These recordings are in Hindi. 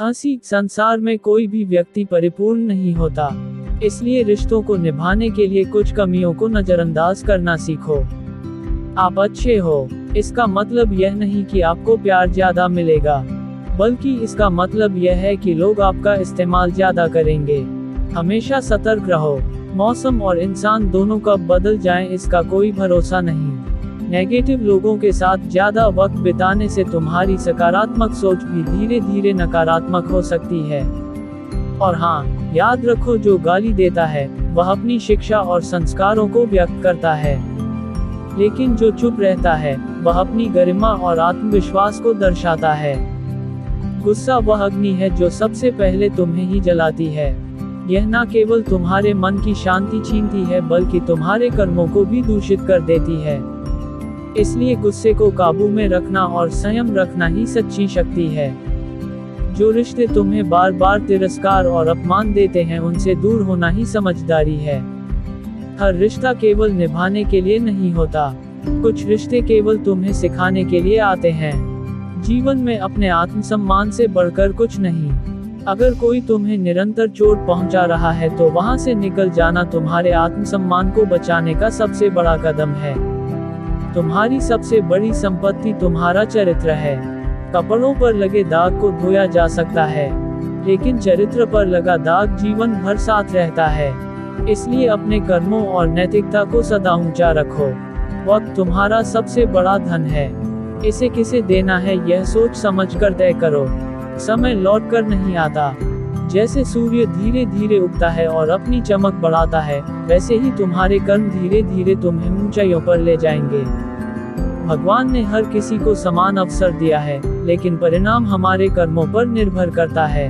हंसी, संसार में कोई भी व्यक्ति परिपूर्ण नहीं होता। इसलिए रिश्तों को निभाने के लिए कुछ कमियों को नजरअंदाज करना सीखो। आप अच्छे हो, इसका मतलब यह नहीं कि आपको प्यार ज्यादा मिलेगा, बल्कि इसका मतलब यह है कि लोग आपका इस्तेमाल ज्यादा करेंगे। हमेशा सतर्क रहो, मौसम और इंसान दोनों कब बदल जाएं इसका कोई भरोसा नहीं। नेगेटिव लोगों के साथ ज्यादा वक्त बिताने से तुम्हारी सकारात्मक सोच भी धीरे धीरे नकारात्मक हो सकती है। और हाँ, याद रखो, जो गाली देता है वह अपनी शिक्षा और संस्कारों को व्यक्त करता है, लेकिन जो चुप रहता है वह अपनी गरिमा और आत्मविश्वास को दर्शाता है। गुस्सा वह अग्नि है जो सबसे पहले तुम्हें ही जलाती है। यह न केवल तुम्हारे मन की शांति छीनती है, बल्कि तुम्हारे कर्मों को भी दूषित कर देती है। इसलिए गुस्से को काबू में रखना और संयम रखना ही सच्ची शक्ति है। जो रिश्ते तुम्हें बार बार तिरस्कार और अपमान देते हैं, उनसे दूर होना ही समझदारी है। हर रिश्ता केवल निभाने के लिए नहीं होता, कुछ रिश्ते केवल तुम्हें सिखाने के लिए आते हैं। जीवन में अपने आत्मसम्मान से बढ़कर कुछ नहीं। अगर कोई तुम्हें निरंतर चोट पहुंचा रहा है तो वहां से निकल जाना तुम्हारे आत्मसम्मान को बचाने का सबसे बड़ा कदम है। तुम्हारी सबसे बड़ी संपत्ति तुम्हारा चरित्र है। कपड़ों पर लगे दाग को धोया जा सकता है, लेकिन चरित्र पर लगा दाग जीवन भर साथ रहता है। इसलिए अपने कर्मों और नैतिकता को सदा ऊंचा रखो। वक्त तुम्हारा सबसे बड़ा धन है, इसे किसे देना है यह सोच समझ कर तय करो। समय लौट कर नहीं आता। जैसे सूर्य धीरे धीरे उगता है और अपनी चमक बढ़ाता है, वैसे ही तुम्हारे कर्म धीरे धीरे तुम्हें ऊंचाइयों पर ले जाएंगे। भगवान ने हर किसी को समान अवसर दिया है, लेकिन परिणाम हमारे कर्मों पर निर्भर करता है।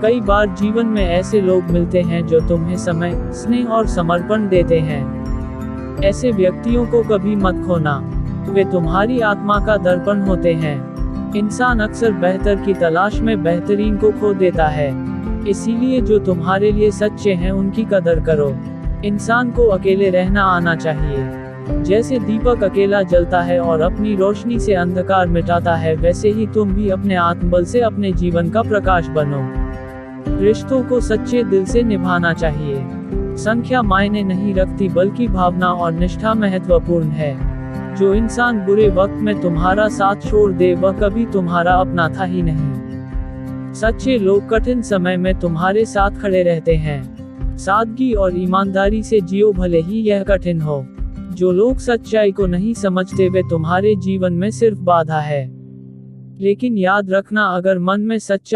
कई बार जीवन में ऐसे लोग मिलते हैं जो तुम्हें समय, स्नेह और समर्पण देते हैं। ऐसे व्यक्तियों को कभी मत खोना, वे तुम्हारी आत्मा का दर्पण होते हैं। इंसान अक्सर बेहतर की तलाश में बेहतरीन को खो देता है। इसीलिए जो तुम्हारे लिए सच्चे हैं उनकी कदर करो। इंसान को अकेले रहना आना चाहिए। जैसे दीपक अकेला जलता है और अपनी रोशनी से अंधकार मिटाता है, वैसे ही तुम भी अपने आत्मबल से अपने जीवन का प्रकाश बनो। रिश्तों को सच्चे दिल से निभाना चाहिए। संख्या मायने नहीं रखती, बल्कि भावना और निष्ठा महत्वपूर्ण है। जो इंसान बुरे वक्त में तुम्हारा साथ छोड़ दे, वह कभी तुम्हारा अपना था ही नहीं। सच्चे लोग कठिन समय में तुम्हारे साथ खड़े रहते हैं। सादगी और ईमानदारी से जियो, भले ही यह कठिन हो। जो लोग सच्चाई को नहीं समझते, वे तुम्हारे जीवन में सिर्फ बाधा है। लेकिन याद रखना, अगर मन में सच्चा